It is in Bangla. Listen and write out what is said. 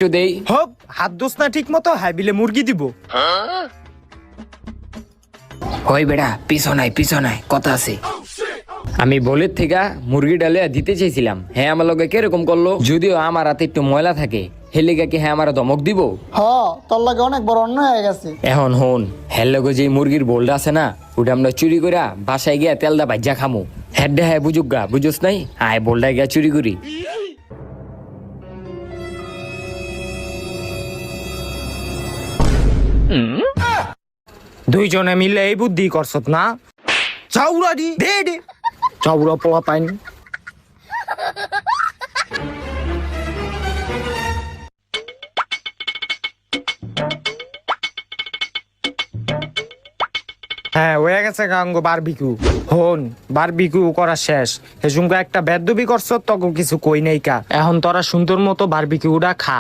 একটু দেই। হোক হাত দোষ না ঠিক মতো হাইবিলে মুরগি দিব। ওই বেড়া পিছনায় কথা আছে। আমি বলের থেকে মুরগি ডালে দিতে চাইছিলাম, হ্যাঁ আমার লগে কিরকম করলো, যদিও আমার হাতে একটু ময়লা থাকে, হেলিগা কি হ্যাঁ আমার ধমক দিব? তোর লাগে অনেক বড় অন্যায় হয়ে গেছে। এখন হন, হ্যাঁ লগে যে মুরগির বোলটা আছে না, ওটা আমরা চুরি করে বাসায় গিয়া তেল দা ভাজ্যা খামু। হ্যাঁ হ্যাঁ বুঝুক গা, বুঝোস নাই? আয় বোলটা গিয়া চুরি করি। দুইজনে মিলে এই বুদ্ধি করছত না? চাউরা দি দে দে চাউরা পোলা পাইনি। হ্যাঁ হয়ে গেছে গাঙ্গো বারবিকিউ। হন বারবিকিউ করা শেষ, হেসুমকা একটা বেদবি করছ তখন কিছু কই নাই কা। এখন তোরা সুন্দর মতো বারবিকিউটা খা।